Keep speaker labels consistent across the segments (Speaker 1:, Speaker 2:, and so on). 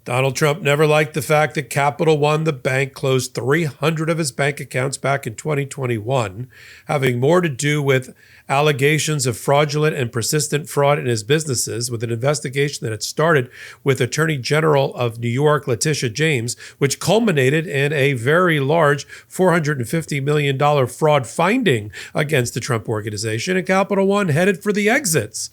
Speaker 1: Donald Trump never liked the fact that Capital One, the bank, closed 300 of his bank accounts back in 2021, having more to do with allegations of fraudulent and persistent fraud in his businesses, with an investigation that had started with Attorney General of New York, Leticia James, which culminated in a very large $450 million fraud finding against the Trump organization. And Capital One headed for the exits,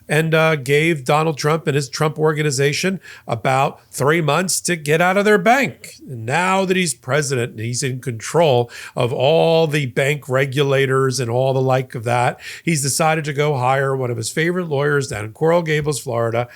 Speaker 1: and gave Donald Trump and his Trump organization about 3 months to get out of their bank. And now that he's president and he's in control of all the bank regulators and all the like of that, he's decided to go hire one of his favorite lawyers down in Coral Gables, Florida,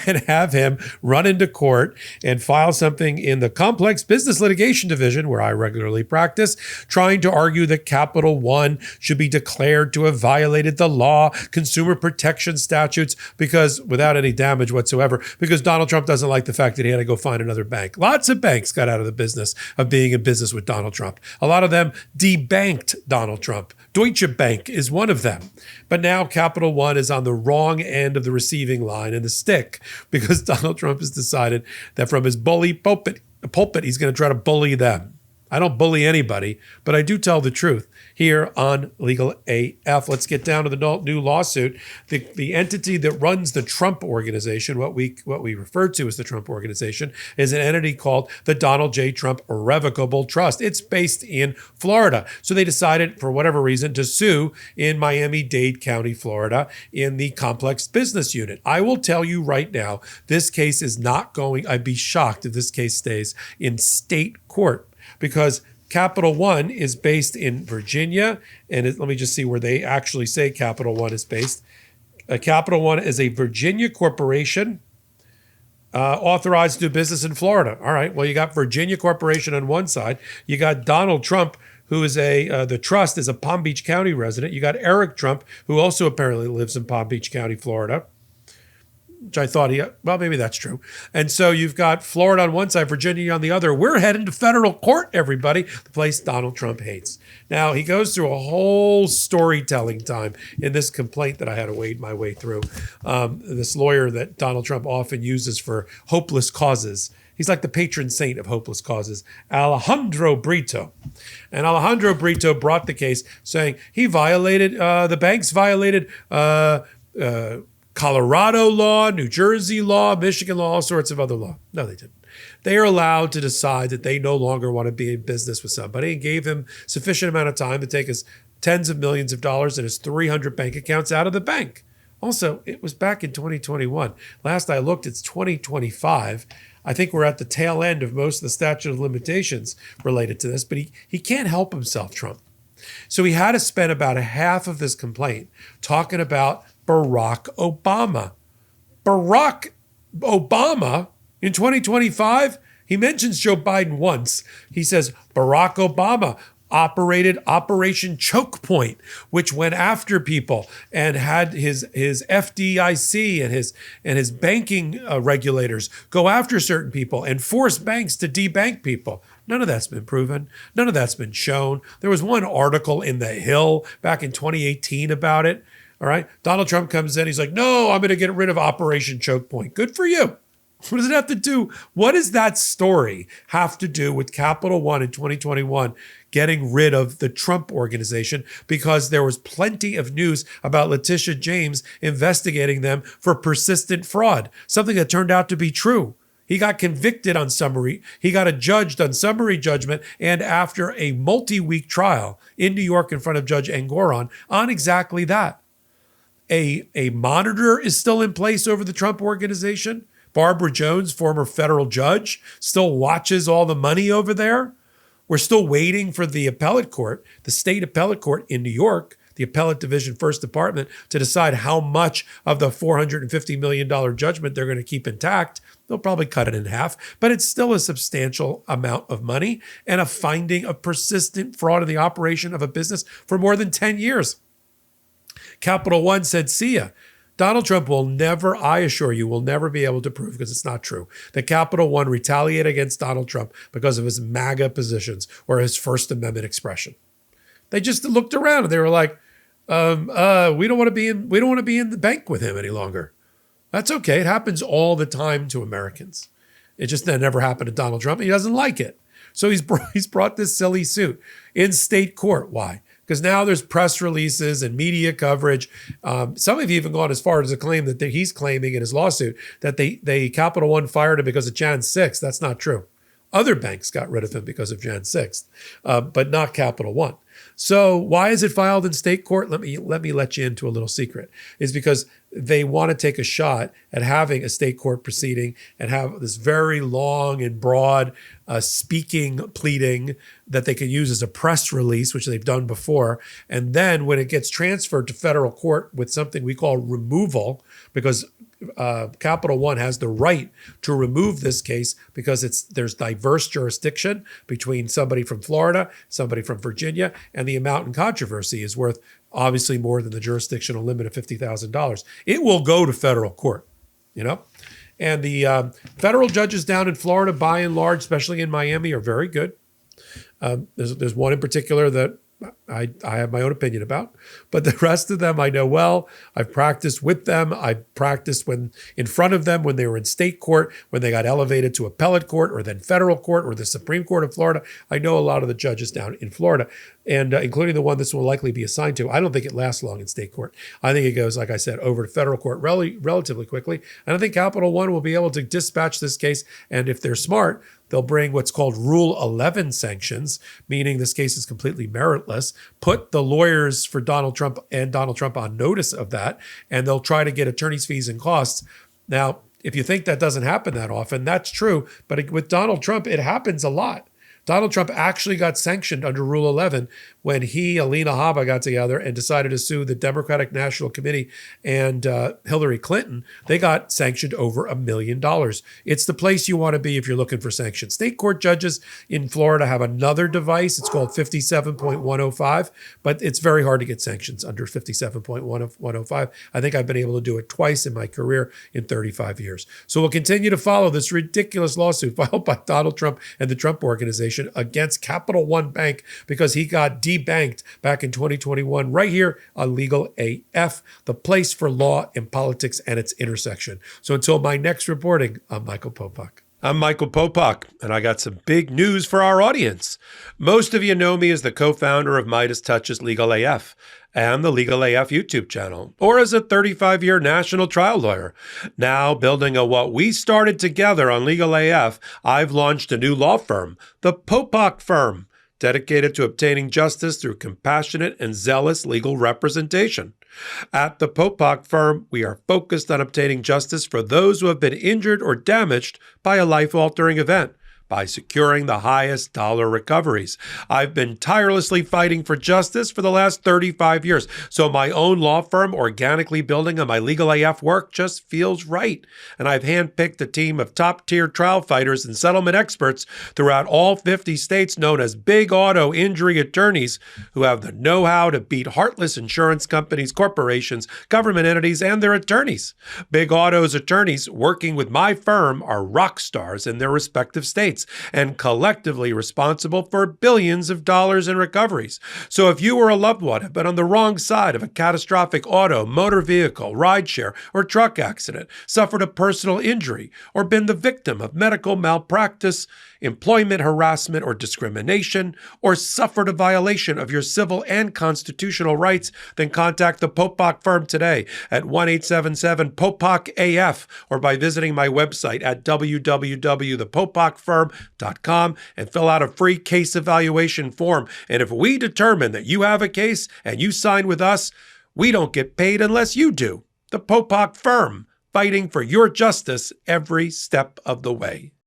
Speaker 1: and have him run into court and file something in the complex business litigation division, where I regularly practice, trying to argue that Capital One should be declared to have violated the law, consumer protection statutes, because without any damage whatsoever, because Donald Trump doesn't like the fact that he had to go find another bank. Lots of banks got out of the business of being in business with Donald Trump. A lot of them debanked Donald Trump. Deutsche Bank is one of them. But now Capital One is on the wrong end of the receiving line and the stick, because Donald Trump has decided that from his bully pulpit, he's going to try to bully them. I don't bully anybody, but I do tell the truth here on Legal AF. Let's get down to the new lawsuit. The entity that runs the Trump Organization, what we refer to as the Trump Organization, is an entity called the Donald J. Trump Irrevocable Trust. It's based in Florida. So they decided, for whatever reason, to sue in Miami-Dade County, Florida, in the complex business unit. I will tell you right now, this case is not going, I'd be shocked if this case stays in state court, because Capital One is based in Virginia, and let me just see where they actually say Capital One is based. Capital One is a Virginia corporation authorized to do business in Florida. All right, well, you got Virginia Corporation on one side. You got Donald Trump, who is the trust is a Palm Beach County resident. You got Eric Trump, who also apparently lives in Palm Beach County, Florida, which I thought well, maybe that's true. And so you've got Florida on one side, Virginia on the other. We're heading to federal court, everybody, the place Donald Trump hates. Now, he goes through a whole storytelling time in this complaint that I had to wade my way through. This lawyer that Donald Trump often uses for hopeless causes. He's like the patron saint of hopeless causes, Alejandro Brito. And Alejandro Brito brought the case saying he violated, the banks violated Colorado law, New Jersey law, Michigan law, all sorts of other law. No, they didn't. They are allowed to decide that they no longer want to be in business with somebody, and gave him sufficient amount of time to take his tens of millions of dollars and his 300 bank accounts out of the bank. Also, it was back in 2021. Last I looked, it's 2025. I think we're at the tail end of most of the statute of limitations related to this, but he can't help himself, Trump. So he had to spend about a half of this complaint talking about Barack Obama. Barack Obama in 2025, he mentions Joe Biden once. He says Barack Obama operated Operation Choke Point, which went after people and had his FDIC and his banking regulators go after certain people and force banks to debank people. None of that's been proven. None of that's been shown. There was one article in The Hill back in 2018 about it. All right. Donald Trump comes in. He's like, no, I'm going to get rid of Operation Choke Point. Good for you. What does it have to do? What does that story have to do with Capital One in 2021 getting rid of the Trump Organization? Because there was plenty of news about Leticia James investigating them for persistent fraud, something that turned out to be true. He got convicted on summary. He got adjudged on summary judgment, and after a multi-week trial in New York in front of Judge Engoron on exactly that. A monitor is still in place over the Trump Organization. Barbara Jones, former federal judge, still watches all the money over there. We're still waiting for the appellate court, the state appellate court in New York, the appellate division first department, to decide how much of the $450 million judgment they're going to keep intact. They'll probably cut it in half, but it's still a substantial amount of money and a finding of persistent fraud in the operation of a business for more than 10 years. Capital One said, see ya. Donald Trump will never, I assure you, will never be able to prove, because it's not true, that Capital One retaliated against Donald Trump because of his MAGA positions or his First Amendment expression. They just looked around and they were like, we don't want to be in the bank with him any longer. That's okay. It happens all the time to Americans. It just never happened to Donald Trump. He doesn't like it. So he's brought this silly suit in state court. Why? Because now there's press releases and media coverage. Some have even gone as far as to claim that he's claiming in his lawsuit that they Capital One fired him because of Jan 6th. That's not true. Other banks got rid of him because of Jan 6th, but not Capital One. So why is it filed in state court? Let me let you into a little secret. Is because they want to take a shot at having a state court proceeding and have this very long and broad speaking pleading that they can use as a press release, which they've done before. And then when it gets transferred to federal court with something we call removal, because Capital One has the right to remove this case because there's diverse jurisdiction between somebody from Florida, somebody from Virginia, and the amount in controversy is worth obviously more than the jurisdictional limit of $50,000. It will go to federal court, And the federal judges down in Florida, by and large, especially in Miami, are very good. There's one in particular that I have my own opinion about, but the rest of them I know well. I've practiced with them. I practiced when in front of them when they were in state court, when they got elevated to appellate court or then federal court or the Supreme Court of Florida. I know a lot of the judges down in Florida, and including the one this will likely be assigned to. I don't think it lasts long in state court. I think it goes, like I said, over to federal court relatively quickly. And I think Capital One will be able to dispatch this case, and if they're smart, they'll bring what's called Rule 11 sanctions, meaning this case is completely meritless, put the lawyers for Donald Trump on notice of that, and they'll try to get attorney's fees and costs. Now, if you think that doesn't happen that often, that's true. But with Donald Trump, it happens a lot. Donald Trump actually got sanctioned under Rule 11 when Alina Habba got together and decided to sue the Democratic National Committee and Hillary Clinton. They got sanctioned over $1 million. It's the place you want to be if you're looking for sanctions. State court judges in Florida have another device. It's called 57.105, but it's very hard to get sanctions under 57.105. I think I've been able to do it twice in my career in 35 years. So we'll continue to follow this ridiculous lawsuit filed by Donald Trump and the Trump Organization against Capital One Bank because he got debanked back in 2021 right here on Legal AF, the place for law and politics and its intersection. So until my next reporting, I'm Michael Popok. I'm Michael Popok, and I got some big news for our audience. Most of you know me as the co-founder of Midas Touch's Legal AF and the Legal AF YouTube channel, or as a 35-year national trial lawyer. Now, building on what we started together on Legal AF, I've launched a new law firm, the Popok Firm, dedicated to obtaining justice through compassionate and zealous legal representation. At the Popok Firm, we are focused on obtaining justice for those who have been injured or damaged by a life-altering event, by securing the highest dollar recoveries. I've been tirelessly fighting for justice for the last 35 years, so my own law firm organically building on my Legal AF work just feels right. And I've handpicked a team of top-tier trial fighters and settlement experts throughout all 50 states known as big auto injury attorneys who have the know-how to beat heartless insurance companies, corporations, government entities, and their attorneys. Big Auto's attorneys working with my firm are rock stars in their respective states and collectively responsible for billions of dollars in recoveries. So if you or a loved one have been on the wrong side of a catastrophic auto, motor vehicle, rideshare, or truck accident, suffered a personal injury, or been the victim of medical malpractice, employment harassment or discrimination, or suffered a violation of your civil and constitutional rights, then contact the Popok Firm today at 1-877-POPOK-AF or by visiting my website at www.thepopokfirm.com and fill out a free case evaluation form. And if we determine that you have a case and you sign with us, we don't get paid unless you do. The Popok Firm, fighting for your justice every step of the way.